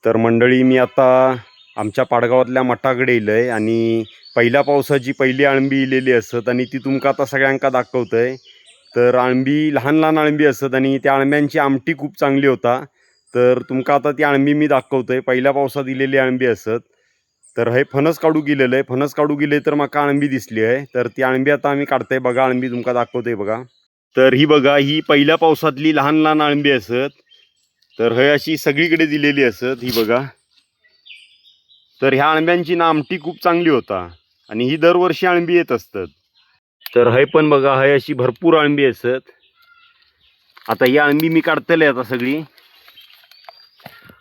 तर मंडळी मी आता आमच्या पाडगावातल्या मठाकडे येलोय आणि पहिल्या पावसाची पहिली अळंबी इलेली असत आणि ती तुमका आता सगळ्यांका दाखवतय। तर अळंबी लहान लहान अळंबी असत आणि त्या अळंब्यांची आमटी खूप चांगली होता। तर तुमका आता ती अळंबी मी दाखवतोय। पहिल्या पावसात इलेली अळंबी असत। तर हे फणस काढू गेलेलं आहे। फणस काढू गेले तर माका अळंबी दिसली आहे। तर ती अळंबी आता आम्ही काढतोय। बघा अळंबी तुमका दाखवतोय बघा। तर ही बघा, ही पहिल्या पावसातली लहान लहान अळंबी असत। तर हे अशी सगळीकडे दिलेली असत। ही बघा, तर ह्या अळंब्यांची ना आमटी खूप चांगली होता आणि ही दरवर्षी अळंबी येत असतात। तर हे पण बघा, हे अशी भरपूर अळंबी असत। आता ही अळंबी मी काढतले आता सगळी।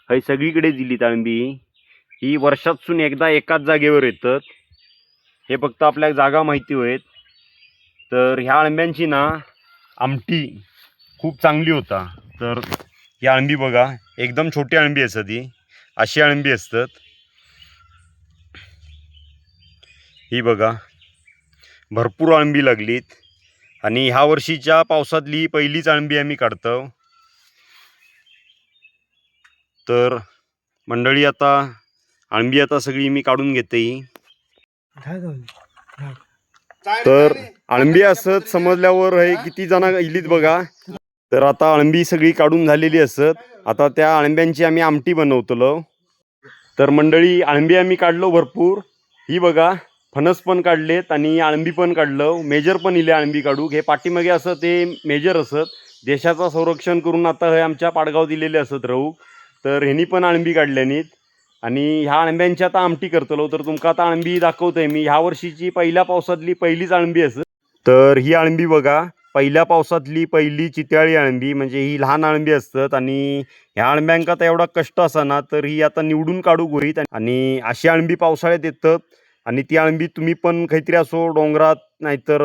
हे सगळीकडे दिलीत अळंबी। ही वर्षातून एकदा एकाच जागेवर येतात। हे फक्त आपल्या जागा माहिती होत। तर ह्या अळंब्यांची ना आमटी खूप चांगली होता। तर ही अळंबी बघा, एकदम छोटी अळंबी असत। ही अशी अळंबी असतात। ही बघा, भरपूर अळंबी लागलीत आणि ह्या वर्षीच्या पावसातली पहिलीच अळंबी आम्ही काढतो। तर मंडळी आता अळंबी आता सगळी मी काढून घेते। तर अळंबी असत समजल्यावर हे किती जण इलीत बघा। तर आता अळंबी सगळी काढून झालेली असत। आता त्या अळंब्यांची आम्ही आमटी बनवतलो। तर मंडळी अळंबी आम्ही काढलो भरपूर। ही बघा, फणस पण काढलेत आणि अळंबी पण काढलं। मेजर पण इले अळंबी काढूक। हे पाठीमागे असं ते मेजर असत। देशाचं संरक्षण करून आता हे आमच्या पाडगाव दिलेले असत राहू। तर ह्यांनी पण अळंबी काढल्यानीत आणि ह्या अळंब्यांची आता आमटी करतलो। तर तुमका आता अळंबी दाखवतोय मी। ह्या वर्षीची पहिल्या पावसातली पहिलीच अळंबी असत। तर ही अळंबी बघा, पहिल्या पावसातली पहिली चित्याळी अळंबी, म्हणजे ही लहान अळंबी असतात आणि ह्या अळंब्यांका तर एवढा कष्ट असाना। तर ही आता निवडून काढूक होईत आणि अशी अळंबी पावसाळ्यात येतात आणि ती अळंबी तुम्ही पण काहीतरी असो डोंगरात नाहीतर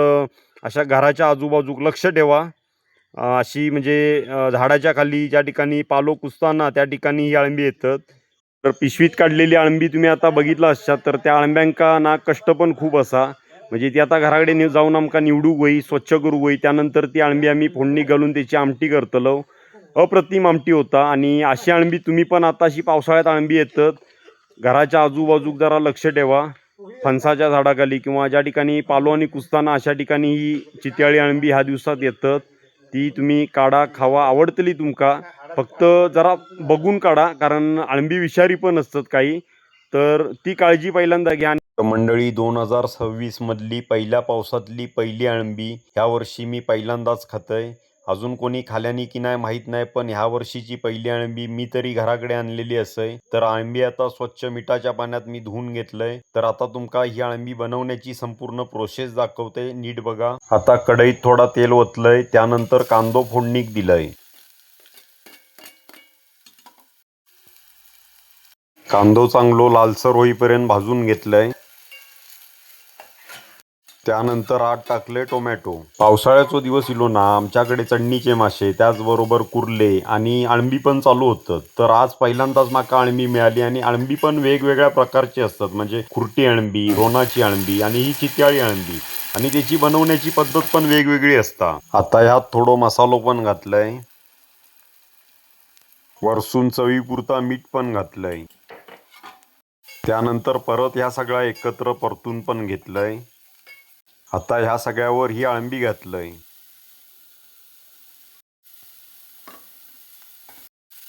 अशा घराच्या आजूबाजूक लक्ष ठेवा। अशी म्हणजे झाडाच्या खाली ज्या ठिकाणी पालो कुसताना त्या ठिकाणी ही अळंबी येतात। तर पिशवीत काढलेली अळंबी तुम्ही आता बघितला असतात। तर त्या अळंब्यांका ना कष्ट पण खूप असा, म्हणजे ती आता घराकडे जाऊन आमका निवडूक होई, स्वच्छ करू होई। त्यानंतर ती अळंबी आम्ही फोडणी घालून त्याची आमटी करतलो। अप्रतिम आमटी होता आणि अशी अळंबी तुम्ही पण आता अशी पावसाळ्यात अळंबी येतात, घराच्या आजूबाजूक जरा लक्ष ठेवा। फणसाच्या झाडाखाली किंवा ज्या ठिकाणी पालो आणि कुसताना अशा ठिकाणी ही चित्याळी अळंबी ह्या दिवसात येतात। ती तुम्ही काढा, खावा, आवडतली तुमका। फक्त जरा बघून काढा, कारण अळंबी विषारी पण असतात काही। तर ती काळजी पहिल्यांदा घ्या। मंडळी 2026 मधली पहिल्या पावसातली पहिली अळंबी ह्या वर्षी मी पहिल्यांदाच खातोय। अजून कोणी खाल्यानी की नाही माहीत नाही, पण ह्या वर्षीची पहिली अळंबी मी तरी घराकडे आणलेली असय। तर अळंबी आता स्वच्छ मिठाच्या पाण्यात मी धुवून घेतलंय। तर आता तुमका ही अळंबी बनवण्याची संपूर्ण प्रोसेस दाखवते, नीट बघा। आता कढईत थोडा तेल ओतलंय, त्यानंतर कांदो फोडणीक दिलाय। कांदो चांगलो लालसर होईपर्यंत भाजून घेतलाय। त्यानंतर आत टाकले टोमॅटो। पावसाळ्याचो दिवस इलो ना, आमच्याकडे चढणीचे मासे, त्याचबरोबर कुर्ले आणि अळंबी पण चालू होतं। तर आज पहिल्यांदाच माका अळंबी मिळाली आणि अळंबी पण वेगवेगळ्या प्रकारची असतात, म्हणजे खुरटी अळंबी, रोनाची अळंबी आणि ही चित्याळी अळंबी, आणि त्याची बनवण्याची पद्धत पण वेगवेगळी असता। आता ह्यात थोडो मसालो पण घातलाय, वरसून चवीपुरता मीठ पण घातलंय। त्यानंतर परत ह्या सगळ्या एकत्र परतून पण घेतलंय। आता ह्या सगळ्यावर ही अळंबी घातलंय।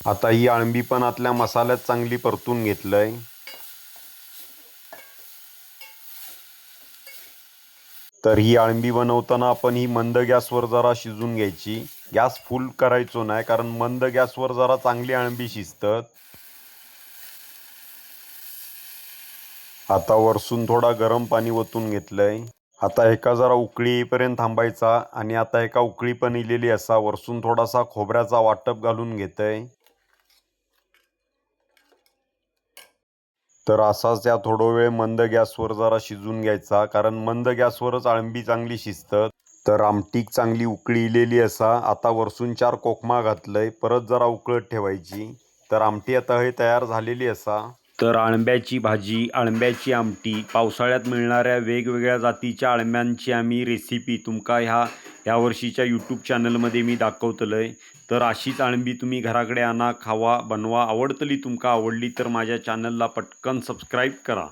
आता ही अळंबी पण आतल्या मसाल्यात चांगली परतून घेतलंय। तर ही अळंबी बनवताना आपण ही मंद गॅसवर जरा शिजून घ्यायची। गॅस फुल करायचो नाही, कारण मंद गॅसवर जरा चांगली अळंबी शिजतात। आता वरसून थोडा गरम पाणी ओतून घेतलंय। आता एका जरा उकळी येईपर्यंत थांबायचा आणि आता एका उकळी पण इलेली असा, वरसून थोडासा खोबऱ्याचा वाटप घालून घेतय। तर असाच या थोडा वेळ मंद गॅसवर जरा शिजून घ्यायचा, कारण मंद गॅसवरच अळंबी चांगली शिजतात। तर आमटीक चांगली उकळी इलेली असा। आता वरसून 4 कोकमा घातलंय, परत जरा उकळत ठेवायची। तर आमटी आता हे तयार झालेली असा। तर अळंब्याची भाजी, अळंब्याची आमटी, पावसाळ्यात मिळणाऱ्या वेगवेगळ्या जातीच्या अळंब्यांची आम्ही रेसिपी तुमका ह्या ह्या वर्षीच्या यूट्यूब चॅनलमध्ये मी दाखवतलंय. तर अशीच अळंबी तुम्ही घराकडे आणा, खावा, बनवा. आवडतली तुमका आवडली तर माझ्या चॅनलला पटकन सबस्क्राईब करा.